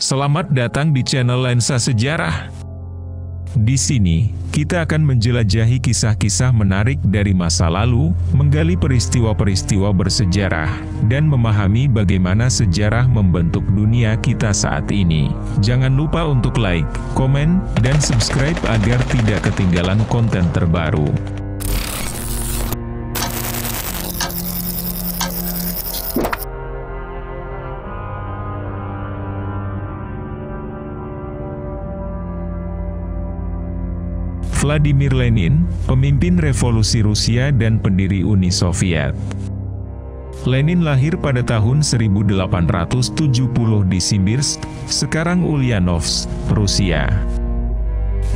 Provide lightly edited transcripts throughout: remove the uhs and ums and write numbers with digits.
Selamat datang di channel Lensa Sejarah. Di sini, kita akan menjelajahi kisah-kisah menarik dari masa lalu, menggali peristiwa-peristiwa bersejarah, dan memahami bagaimana sejarah membentuk dunia kita saat ini. Jangan lupa untuk like, komen, dan subscribe agar tidak ketinggalan konten terbaru. Vladimir Lenin, pemimpin revolusi Rusia dan pendiri Uni Soviet. Lenin lahir pada tahun 1870 di Simbirsk, sekarang Ulyanovsk, Rusia.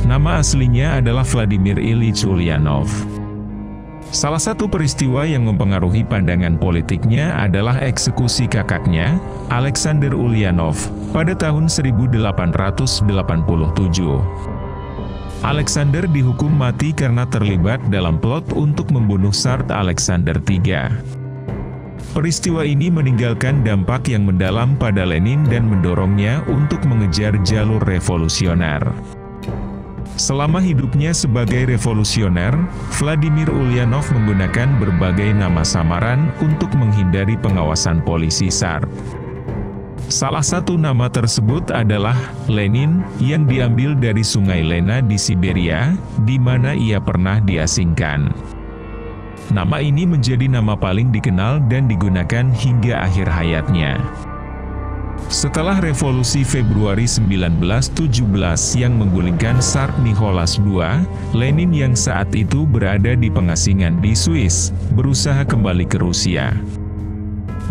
Nama aslinya adalah Vladimir Ilyich Ulyanov. Salah satu peristiwa yang mempengaruhi pandangan politiknya adalah eksekusi kakaknya, Alexander Ulyanov, pada tahun 1887. Alexander dihukum mati karena terlibat dalam plot untuk membunuh Tsar Alexander III. Peristiwa ini meninggalkan dampak yang mendalam pada Lenin dan mendorongnya untuk mengejar jalur revolusioner. Selama hidupnya sebagai revolusioner, Vladimir Ulyanov menggunakan berbagai nama samaran untuk menghindari pengawasan polisi Tsar. Salah satu nama tersebut adalah Lenin, yang diambil dari Sungai Lena di Siberia, di mana ia pernah diasingkan. Nama ini menjadi nama paling dikenal dan digunakan hingga akhir hayatnya. Setelah Revolusi Februari 1917 yang menggulingkan Tsar Nicholas II, Lenin yang saat itu berada di pengasingan di Swiss, berusaha kembali ke Rusia.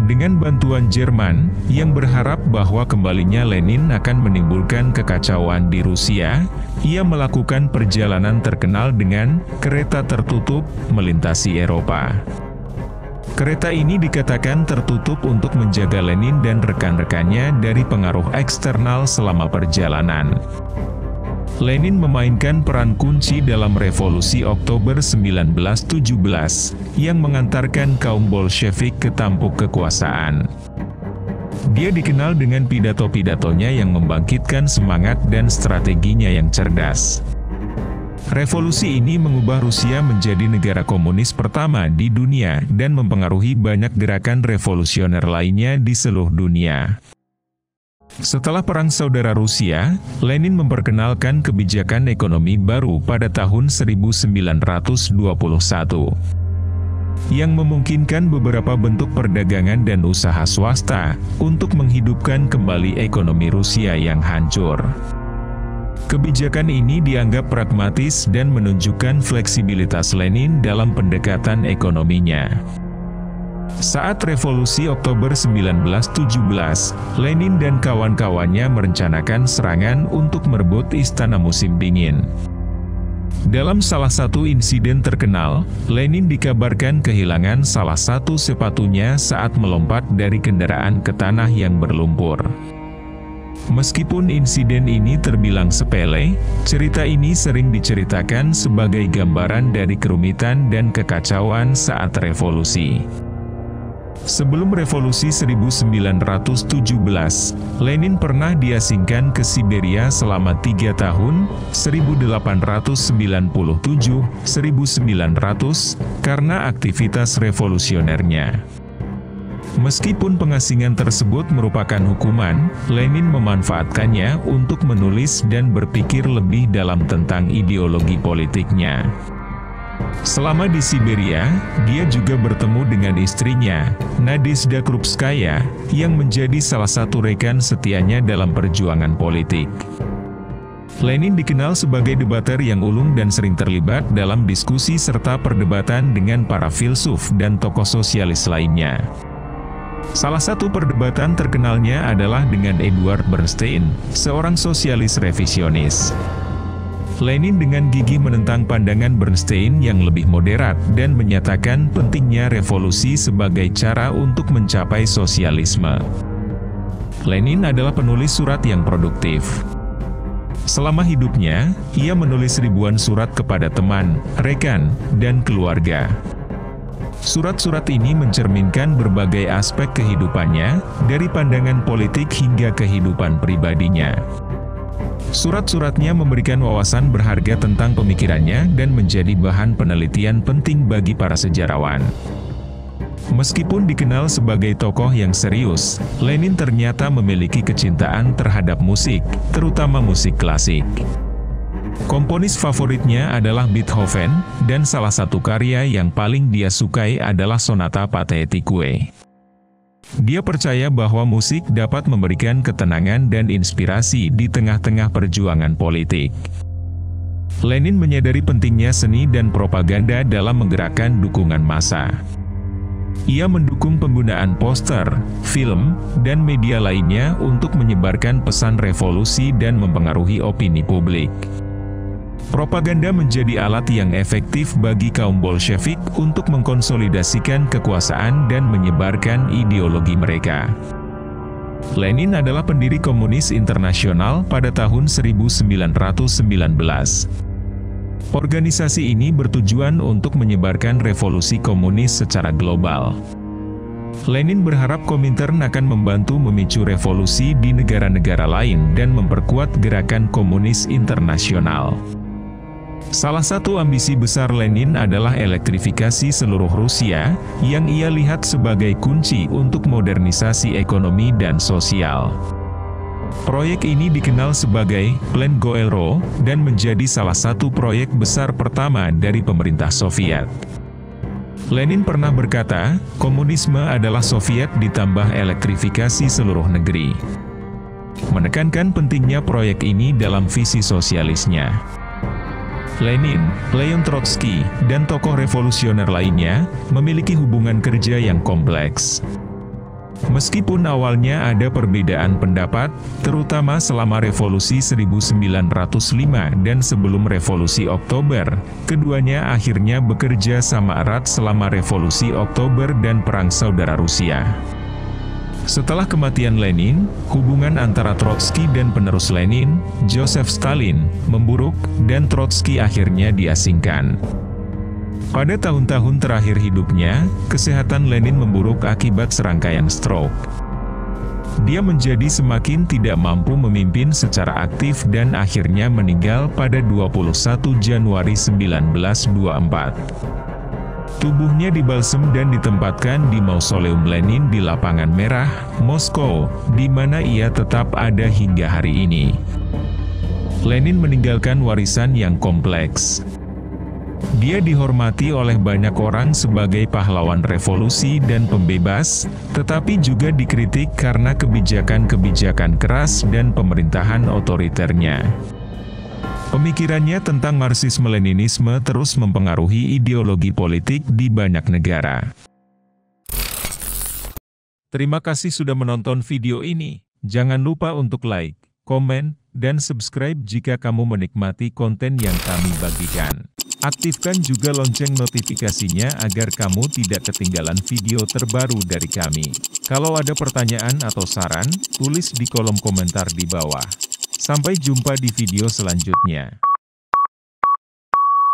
Dengan bantuan Jerman, yang berharap bahwa kembalinya Lenin akan menimbulkan kekacauan di Rusia, ia melakukan perjalanan terkenal dengan kereta tertutup melintasi Eropa. Kereta ini dikatakan tertutup untuk menjaga Lenin dan rekan-rekannya dari pengaruh eksternal selama perjalanan. Lenin memainkan peran kunci dalam Revolusi Oktober 1917, yang mengantarkan kaum Bolshevik ke tampuk kekuasaan. Dia dikenal dengan pidato-pidatonya yang membangkitkan semangat dan strateginya yang cerdas. Revolusi ini mengubah Rusia menjadi negara komunis pertama di dunia dan mempengaruhi banyak gerakan revolusioner lainnya di seluruh dunia. Setelah Perang Saudara Rusia, Lenin memperkenalkan kebijakan ekonomi baru pada tahun 1921, yang memungkinkan beberapa bentuk perdagangan dan usaha swasta untuk menghidupkan kembali ekonomi Rusia yang hancur. Kebijakan ini dianggap pragmatis dan menunjukkan fleksibilitas Lenin dalam pendekatan ekonominya. Saat Revolusi Oktober 1917, Lenin dan kawan-kawannya merencanakan serangan untuk merebut Istana Musim Dingin. Dalam salah satu insiden terkenal, Lenin dikabarkan kehilangan salah satu sepatunya saat melompat dari kendaraan ke tanah yang berlumpur. Meskipun insiden ini terbilang sepele, cerita ini sering diceritakan sebagai gambaran dari kerumitan dan kekacauan saat revolusi. Sebelum Revolusi 1917, Lenin pernah diasingkan ke Siberia selama 3 tahun, 1897–1900, karena aktivitas revolusionernya. Meskipun pengasingan tersebut merupakan hukuman, Lenin memanfaatkannya untuk menulis dan berpikir lebih dalam tentang ideologi politiknya. Selama di Siberia, dia juga bertemu dengan istrinya, Nadezhda Krupskaya, yang menjadi salah satu rekan setianya dalam perjuangan politik. Lenin dikenal sebagai debater yang ulung dan sering terlibat dalam diskusi serta perdebatan dengan para filsuf dan tokoh sosialis lainnya. Salah satu perdebatan terkenalnya adalah dengan Edward Bernstein, seorang sosialis revisionis. Lenin dengan gigih menentang pandangan Bernstein yang lebih moderat dan menyatakan pentingnya revolusi sebagai cara untuk mencapai sosialisme. Lenin adalah penulis surat yang produktif. Selama hidupnya, ia menulis ribuan surat kepada teman, rekan, dan keluarga. Surat-surat ini mencerminkan berbagai aspek kehidupannya, dari pandangan politik hingga kehidupan pribadinya. Surat-suratnya memberikan wawasan berharga tentang pemikirannya dan menjadi bahan penelitian penting bagi para sejarawan. Meskipun dikenal sebagai tokoh yang serius, Lenin ternyata memiliki kecintaan terhadap musik, terutama musik klasik. Komponis favoritnya adalah Beethoven, dan salah satu karya yang paling dia sukai adalah Sonata Pathetique. Dia percaya bahwa musik dapat memberikan ketenangan dan inspirasi di tengah-tengah perjuangan politik. Lenin menyadari pentingnya seni dan propaganda dalam menggerakkan dukungan massa. Ia mendukung penggunaan poster, film, dan media lainnya untuk menyebarkan pesan revolusi dan mempengaruhi opini publik. Propaganda menjadi alat yang efektif bagi kaum Bolshevik untuk mengkonsolidasikan kekuasaan dan menyebarkan ideologi mereka. Lenin adalah pendiri Komunis Internasional pada tahun 1919. Organisasi ini bertujuan untuk menyebarkan revolusi komunis secara global. Lenin berharap Komintern akan membantu memicu revolusi di negara-negara lain dan memperkuat gerakan komunis internasional. Salah satu ambisi besar Lenin adalah elektrifikasi seluruh Rusia, yang ia lihat sebagai kunci untuk modernisasi ekonomi dan sosial. Proyek ini dikenal sebagai Plan Goelro, dan menjadi salah satu proyek besar pertama dari pemerintah Soviet. Lenin pernah berkata, komunisme adalah Soviet ditambah elektrifikasi seluruh negeri. Menekankan pentingnya proyek ini dalam visi sosialisnya. Lenin, Leon Trotsky, dan tokoh revolusioner lainnya, memiliki hubungan kerja yang kompleks. Meskipun awalnya ada perbedaan pendapat, terutama selama Revolusi 1905 dan sebelum Revolusi Oktober, keduanya akhirnya bekerja sama erat selama Revolusi Oktober dan Perang Saudara Rusia. Setelah kematian Lenin, hubungan antara Trotsky dan penerus Lenin, Joseph Stalin, memburuk, dan Trotsky akhirnya diasingkan. Pada tahun-tahun terakhir hidupnya, kesehatan Lenin memburuk akibat serangkaian stroke. Dia menjadi semakin tidak mampu memimpin secara aktif dan akhirnya meninggal pada 21 Januari 1924. Tubuhnya dibalsem dan ditempatkan di Mausoleum Lenin di Lapangan Merah, Moskow, di mana ia tetap ada hingga hari ini. Lenin meninggalkan warisan yang kompleks. Dia dihormati oleh banyak orang sebagai pahlawan revolusi dan pembebas, tetapi juga dikritik karena kebijakan-kebijakan keras dan pemerintahan otoriternya. Pemikirannya tentang Marxisme-Leninisme terus mempengaruhi ideologi politik di banyak negara. Terima kasih sudah menonton video ini. Jangan lupa untuk like, komen, dan subscribe jika kamu menikmati konten yang kami bagikan. Aktifkan juga lonceng notifikasinya agar kamu tidak ketinggalan video terbaru dari kami. Kalau ada pertanyaan atau saran, tulis di kolom komentar di bawah. Sampai jumpa di video selanjutnya.